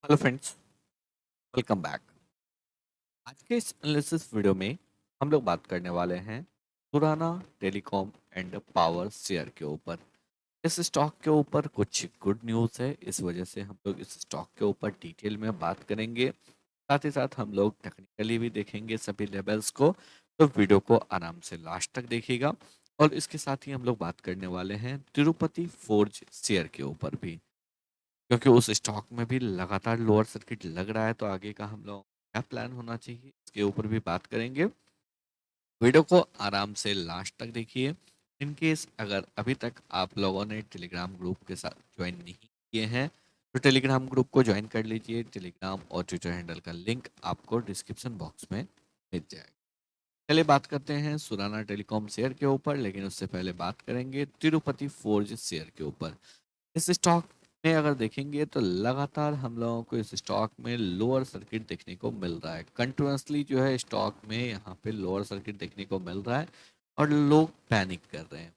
Hello friends, welcome back. आज के इस एनालिसिस वीडियो में हम लोग बात करने वाले हैं पुराना टेलीकॉम एंड पावर शेयर के ऊपर। इस स्टॉक के ऊपर कुछ गुड न्यूज़ है, इस वजह से हम लोग इस स्टॉक के ऊपर डिटेल में बात करेंगे। साथ ही साथ हम लोग टेक्निकली भी देखेंगे सभी लेवल्स को। तो वीडियो को आराम से लास्ट तक देखिएगा। और इसके साथ ही हम लोग बात करने वाले हैं तिरुपति फोर्ज शेयर के ऊपर भी, क्योंकि उस स्टॉक में भी लगातार लोअर सर्किट लग रहा है। तो आगे का हम लोग क्या प्लान होना चाहिए, इसके ऊपर भी बात करेंगे। वीडियो को आराम से लास्ट तक देखिए। इन केस अगर अभी तक आप लोगों ने टेलीग्राम ग्रुप के साथ ज्वाइन नहीं किए हैं तो टेलीग्राम ग्रुप को ज्वाइन कर लीजिए। टेलीग्राम और ट्विटर हैंडल का लिंक आपको डिस्क्रिप्शन बॉक्स में मिल जाएगा। चलिए बात करते हैं सुराना टेलीकॉम शेयर के ऊपर, लेकिन उससे पहले बात करेंगे तिरुपति फोर्ज शेयर के ऊपर। इस स्टॉक में अगर देखेंगे तो लगातार हम लोगों को इस स्टॉक में लोअर सर्किट देखने को मिल रहा है। कंटिन्यूसली जो है स्टॉक में यहाँ पे लोअर सर्किट देखने को मिल रहा है और लोग पैनिक कर रहे हैं।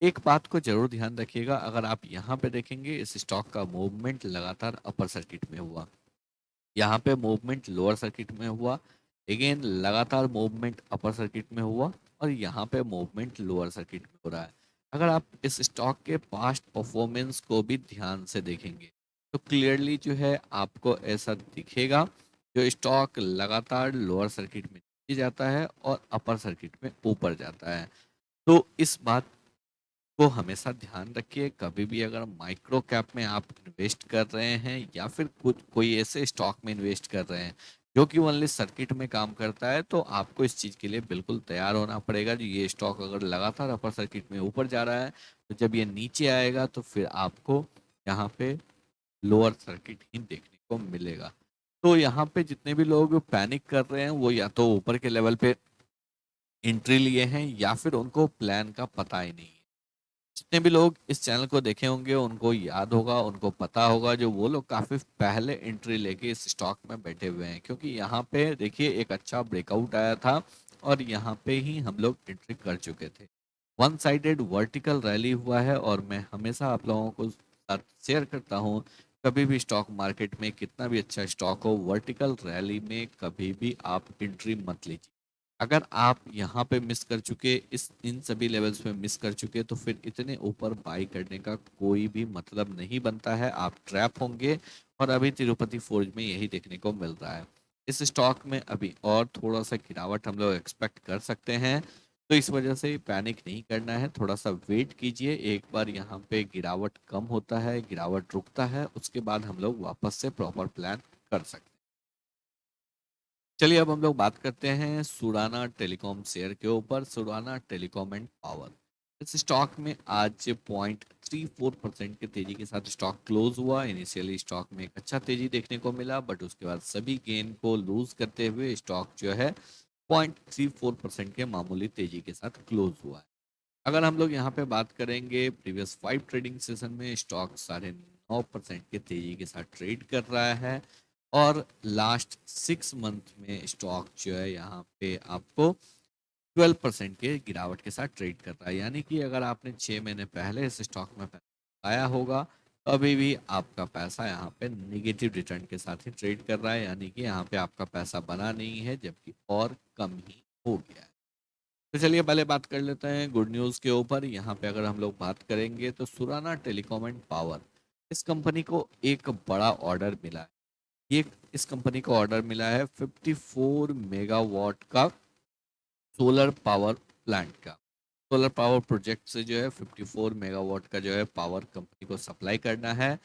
एक बात को जरूर ध्यान रखिएगा, अगर आप यहाँ पे देखेंगे इस स्टॉक का मूवमेंट लगातार अपर सर्किट में हुआ, यहाँ पे मूवमेंट लोअर सर्किट में हुआ, अगेन लगातार मूवमेंट अपर सर्किट में हुआ और यहाँ पे मूवमेंट लोअर सर्किट में हो रहा है। अगर आप इस स्टॉक के पास्ट परफॉर्मेंस को भी ध्यान से देखेंगे तो क्लियरली जो है आपको ऐसा दिखेगा, जो स्टॉक लगातार लोअर सर्किट में नीचे जाता है और अपर सर्किट में ऊपर जाता है। तो इस बात को हमेशा ध्यान रखिए। कभी भी अगर माइक्रो कैप में आप इन्वेस्ट कर रहे हैं या फिर कुछ कोई ऐसे स्टॉक में इन्वेस्ट कर रहे हैं जो कि ओनली सर्किट में काम करता है, तो आपको इस चीज़ के लिए बिल्कुल तैयार होना पड़ेगा। जो ये स्टॉक अगर लगातार अपर सर्किट में ऊपर जा रहा है तो जब ये नीचे आएगा तो फिर आपको यहाँ पे लोअर सर्किट ही देखने को मिलेगा। तो यहाँ पे जितने भी लोग पैनिक कर रहे हैं वो या तो ऊपर के लेवल पे एंट्री लिए हैं या फिर उनको प्लान का पता ही नहीं है। जितने भी लोग इस चैनल को देखे होंगे उनको याद होगा, उनको पता होगा, जो वो लोग काफी पहले एंट्री लेके इस स्टॉक में बैठे हुए हैं, क्योंकि यहाँ पे देखिए एक अच्छा ब्रेकआउट आया था और यहाँ पे ही हम लोग एंट्री कर चुके थे। वन साइडेड वर्टिकल रैली हुआ है और मैं हमेशा आप लोगों को साथ शेयर करता हूँ, कभी भी स्टॉक मार्केट में कितना भी अच्छा स्टॉक हो, वर्टिकल रैली में कभी भी आप एंट्री मत लीजिए। अगर आप यहाँ पे मिस कर चुके, इस इन सभी लेवल्स पे मिस कर चुके, तो फिर इतने ऊपर बाई करने का कोई भी मतलब नहीं बनता है, आप ट्रैप होंगे। और अभी तिरुपति फोर्ज में यही देखने को मिल रहा है। इस स्टॉक में अभी और थोड़ा सा गिरावट हम लोग एक्सपेक्ट कर सकते हैं। तो इस वजह से पैनिक नहीं करना है, थोड़ा सा वेट कीजिए। एक बार यहाँ पे गिरावट कम होता है, गिरावट रुकता है, उसके बाद हम लोग वापस से प्रॉपर प्लान कर सकते हैं। चलिए अब हम लोग बात करते हैं सुराना टेलीकॉम शेयर के ऊपर। सुराना टेलीकॉम एंड पावर, इस स्टॉक में आज 0.34% की तेजी के साथ स्टॉक क्लोज हुआ। इनिशियली स्टॉक में एक अच्छा तेजी देखने को मिला, बट उसके बाद सभी गेन को लूज करते हुए स्टॉक जो है 0.34% के मामूली तेजी के साथ क्लोज हुआ है। अगर हम लोग यहाँ पे बात करेंगे, प्रीवियस 5 ट्रेडिंग सेशन में स्टॉक 9.5% के तेजी के साथ ट्रेड कर रहा है और लास्ट 6 मंथ में स्टॉक जो है यहाँ पे आपको 12% के गिरावट के साथ ट्रेड कर रहा है। यानी कि अगर आपने 6 महीने पहले इस स्टॉक में पैसा लगाया होगा तो अभी भी आपका पैसा यहाँ पे निगेटिव रिटर्न के साथ ही ट्रेड कर रहा है, यानी कि यहाँ पे आपका पैसा बना नहीं है, जबकि और कम ही हो गया है। तो चलिए पहले बात कर लेते हैं गुड न्यूज़ के ऊपर। यहाँ पे अगर हम लोग बात करेंगे तो सुराना टेलीकॉम एंड पावर, इस कंपनी को एक बड़ा ऑर्डर मिला है। ये इस कंपनी को ऑर्डर मिला है 54 मेगावाट का सोलर पावर प्लांट का। सोलर पावर प्रोजेक्ट से जो है 54 मेगावाट का जो है पावर कंपनी को सप्लाई करना है।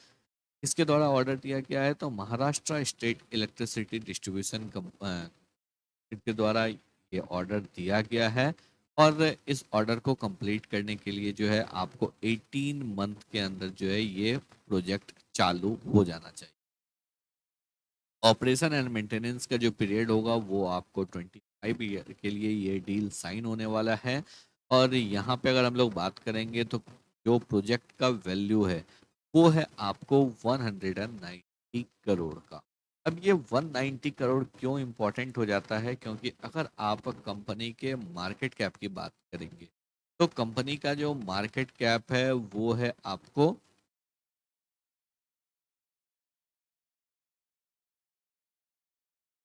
इसके द्वारा ऑर्डर दिया गया है, तो महाराष्ट्र स्टेट इलेक्ट्रिसिटी डिस्ट्रीब्यूशन के द्वारा ये ऑर्डर दिया गया है। और इस ऑर्डर को कंप्लीट करने के लिए जो है आपको 18 मंथ के अंदर जो है ये प्रोजेक्ट चालू हो जाना चाहिए। ऑपरेशन एंड मेंटेनेंस का जो पीरियड होगा वो आपको 25 ईयर के लिए ये डील साइन होने वाला है। और यहाँ पे अगर हम लोग बात करेंगे तो जो प्रोजेक्ट का वैल्यू है वो है आपको 190 करोड़ का। अब ये 190 करोड़ क्यों इम्पोर्टेंट हो जाता है, क्योंकि अगर आप कंपनी के मार्केट कैप की बात करेंगे तो कंपनी का जो मार्केट कैप है वो है आपको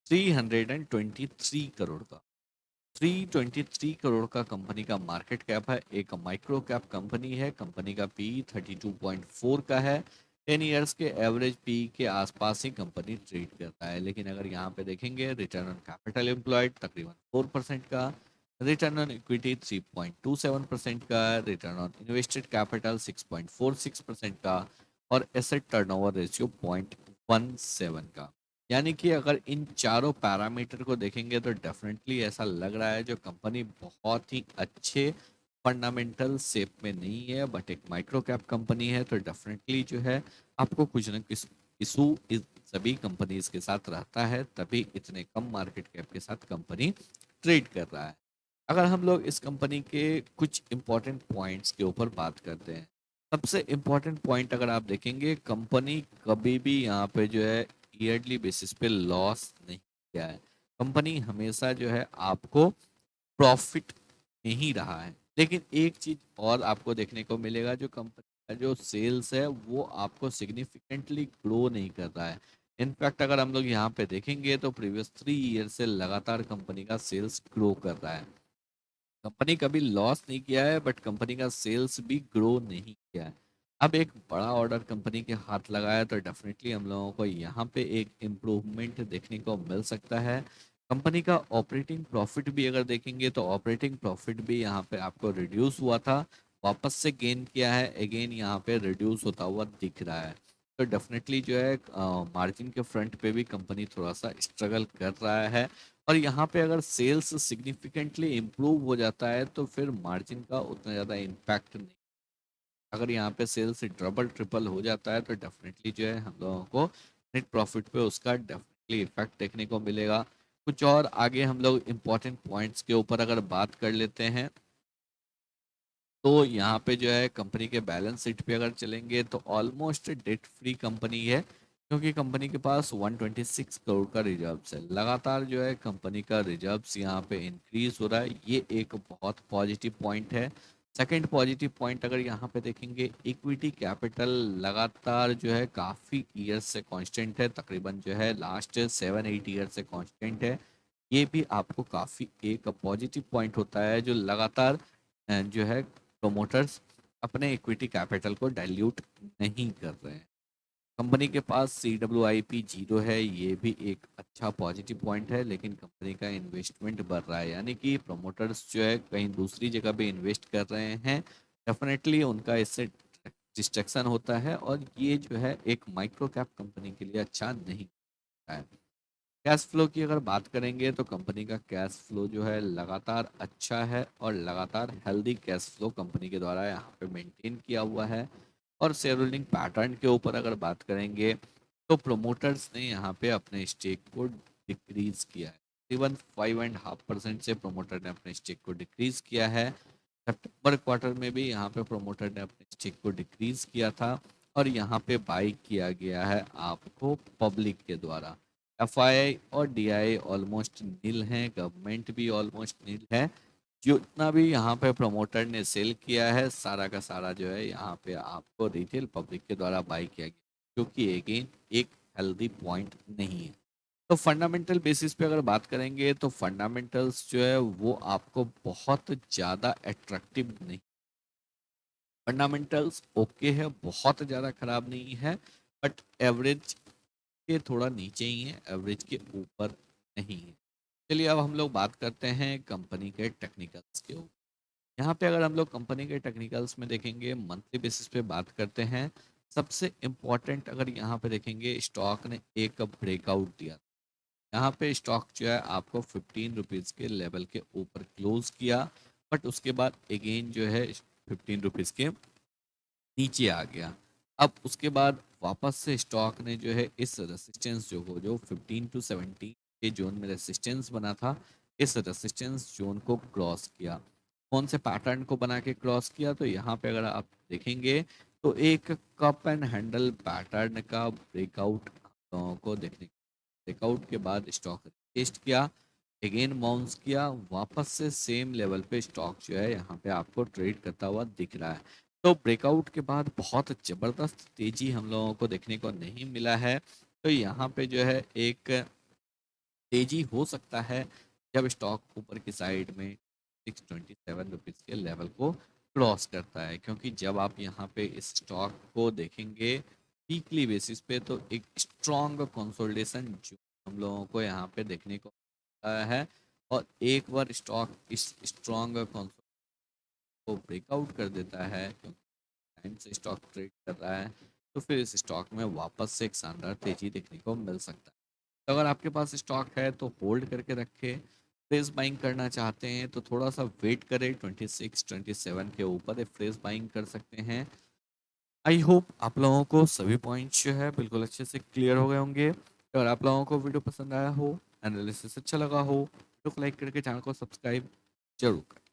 323 करोड़ का। 323 करोड़ का कंपनी का मार्केट कैप है। एक माइक्रो कैप कंपनी है। कंपनी का पी 32.4 का है। 10 ईयर्स के एवरेज पी के आसपास ही कंपनी ट्रेड करता है। लेकिन अगर यहाँ पे देखेंगे रिटर्न ऑन कैपिटल एम्प्लॉयड तकरीबन 4% का, रिटर्न ऑन इक्विटी 3.27% का, रिटर्न ऑन इन्वेस्टेड कैपिटल 6.46% का, और एसेट टर्नओवर रेशियो 0.17 का। यानी कि अगर इन चारों पैरामीटर को देखेंगे तो डेफिनेटली ऐसा लग रहा है जो कंपनी बहुत ही अच्छे फंडामेंटल शेप में नहीं है, बट एक माइक्रो कैप कंपनी है, तो डेफिनेटली जो है आपको कुछ ना कुछ इशू इस सभी कंपनीज के साथ रहता है, तभी इतने कम मार्केट कैप के साथ कंपनी ट्रेड कर रहा है। अगर हम लोग इस कंपनी के कुछ इंपॉर्टेंट पॉइंट्स के ऊपर बात करते हैं, सबसे इम्पोर्टेंट पॉइंट अगर आप देखेंगे, कंपनी कभी भी यहाँ पे जो है ईयरली बेसिस पे लॉस नहीं किया है। कंपनी हमेशा जो है आपको प्रॉफिट में ही रहा है। लेकिन एक चीज और आपको देखने को मिलेगा, जो कंपनी का जो सेल्स है वो आपको सिग्निफिकेंटली ग्रो नहीं कर रहा है। इनफैक्ट अगर हम लोग यहाँ पे देखेंगे तो प्रीवियस 3 ईयर से लगातार कंपनी का सेल्स ग्रो कर रहा है। कंपनी कभी लॉस नहीं किया है, बट कंपनी का सेल्स भी ग्रो नहीं किया है। अब एक बड़ा ऑर्डर कंपनी के हाथ लगा है, तो डेफिनेटली हम लोगों को यहाँ पे एक इम्प्रूवमेंट देखने को मिल सकता है। कंपनी का ऑपरेटिंग प्रॉफिट भी अगर देखेंगे तो ऑपरेटिंग प्रॉफिट भी यहाँ पे आपको रिड्यूस हुआ था, वापस से गेन किया है, अगेन यहाँ पे रिड्यूस होता हुआ दिख रहा है। तो डेफिनेटली जो है मार्जिन के फ्रंट पे भी कंपनी थोड़ा सा स्ट्रगल कर रहा है। और यहाँ पे अगर सेल्स सिग्निफिकेंटली इम्प्रूव हो जाता है तो फिर मार्जिन का उतना ज़्यादा इम्पैक्ट नहीं। अगर यहाँ पे सेल्स डबल ट्रिपल हो जाता है तो डेफिनेटली जो है हम लोगों को नेट प्रॉफिट पे उसका डेफिनेटली इफेक्ट देखने को मिलेगा। कुछ और आगे हम लोग इम्पोर्टेंट पॉइंट्स के ऊपर अगर बात कर लेते हैं, तो यहाँ पे जो है कंपनी के बैलेंस शीट पे अगर चलेंगे तो ऑलमोस्ट डेट फ्री कंपनी है, क्योंकि कंपनी के पास 126 करोड़ का रिजर्व्स है। लगातार जो है कंपनी का रिजर्व्स यहाँ पे इंक्रीज हो रहा है, ये एक बहुत पॉजिटिव पॉइंट है। सेकंड पॉजिटिव पॉइंट अगर यहाँ पे देखेंगे, इक्विटी कैपिटल लगातार जो है काफ़ी ईयर्स से कांस्टेंट है, तकरीबन जो है लास्ट 7-8 ईयर से कांस्टेंट है। ये भी आपको काफ़ी एक पॉजिटिव पॉइंट होता है, जो लगातार जो है प्रोमोटर्स अपने इक्विटी कैपिटल को डाइल्यूट नहीं कर रहे हैं। कंपनी के पास CWIP जीरो है, ये भी एक अच्छा पॉजिटिव पॉइंट है। लेकिन कंपनी का इन्वेस्टमेंट बढ़ रहा है, यानी कि प्रोमोटर्स जो है कहीं दूसरी जगह पे इन्वेस्ट कर रहे हैं। डेफिनेटली उनका इससे डिस्ट्रैक्शन होता है, और ये जो है एक माइक्रो कैप कंपनी के लिए अच्छा नहीं है। कैश फ्लो की अगर बात करेंगे तो कंपनी का कैश फ्लो जो है लगातार अच्छा है, और लगातार हेल्दी कैश फ्लो कंपनी के द्वारा यहाँ पे मेंटेन किया हुआ है। और शेयर होल्डिंग पैटर्न के ऊपर अगर बात करेंगे तो प्रोमोटर्स ने यहाँ पे अपने स्टेक को डिक्रीज किया है। तकरीबन 5.5% से प्रोमोटर ने अपने स्टेक को डिक्रीज किया है। सितंबर क्वार्टर में भी यहाँ पे प्रोमोटर ने अपने स्टेक को डिक्रीज किया था, और यहाँ पे बाई किया गया है आपको पब्लिक के द्वारा। FII और DII ऑलमोस्ट नील हैं, गवर्नमेंट भी ऑलमोस्ट नील है। जितना भी यहाँ पे प्रमोटर ने सेल किया है, सारा का सारा जो है यहाँ पे आपको रिटेल पब्लिक के द्वारा बाई किया गया, क्योंकि अगेन एक हेल्दी पॉइंट नहीं है। तो फंडामेंटल बेसिस पे अगर बात करेंगे तो फंडामेंटल्स जो है वो आपको बहुत ज़्यादा अट्रैक्टिव नहीं। फंडामेंटल्स ओके है, बहुत ज़्यादा खराब नहीं है, बट एवरेज के थोड़ा नीचे ही है, एवरेज के ऊपर नहीं है। चलिए अब हम लोग बात करते हैं कंपनी के टेक्निकल्स के ऊपर। यहाँ पे अगर हम लोग कंपनी के टेक्निकल्स में देखेंगे, मंथली बेसिस पे बात करते हैं, सबसे इम्पॉर्टेंट अगर यहाँ पे देखेंगे, स्टॉक ने एक ब्रेकआउट दिया। यहाँ पे स्टॉक जो है आपको 15 रुपीज़ के लेवल के ऊपर क्लोज किया, बट उसके बाद अगेन जो है 15 रुपीज़ के नीचे आ गया। अब उसके बाद वापस से स्टॉक ने जो है इस रेसिस्टेंस जो 15 to 17 के जोन में रेसिस्टेंस बना था, इस रेसिस्टेंस जोन को क्रॉस किया। कौन से पैटर्न को बना के क्रॉस किया, तो यहाँ पे अगर आप देखेंगे तो एक कप एंड हैंडल पैटर्न का ब्रेकआउट को देखने, ब्रेकआउट के बाद स्टॉक टेस्ट किया, अगेन बाउंस किया, वापस से सेम लेवल पे स्टॉक जो है यहाँ पे आपको ट्रेड करता हुआ दिख रहा है। तो ब्रेकआउट के बाद बहुत ज़बरदस्त तेजी हम लोगों को देखने को नहीं मिला है। तो यहाँ पे जो है एक तेजी हो सकता है जब स्टॉक ऊपर की साइड में 627 रुपीज़ के लेवल को क्रॉस करता है, क्योंकि जब आप यहाँ पे इस स्टॉक को देखेंगे वीकली बेसिस पे तो एक स्ट्रॉन्ग कंसोलिडेशन जो हम लोगों को यहाँ पे देखने को मिलता है। और एक बार स्टॉक इस स्ट्रॉन्ग कंसोलिडेशन को ब्रेकआउट कर देता है, क्योंकि टाइम से स्टॉक ट्रेड कर रहा है, तो फिर इस स्टॉक में वापस से एक शानदार तेजी देखने को मिल सकता है। तो अगर आपके पास स्टॉक है तो होल्ड करके रखें। फ्रेश बाइंग करना चाहते हैं तो थोड़ा सा वेट करें, 26 27 के ऊपर फ्रेश बाइंग कर सकते हैं। आई होप आप लोगों को सभी पॉइंट्स जो है बिल्कुल अच्छे से क्लियर हो गए होंगे। अगर आप लोगों को वीडियो पसंद आया हो, एनालिसिस अच्छा लगा हो, तो लाइक करके चैनल को सब्सक्राइब जरूर करें।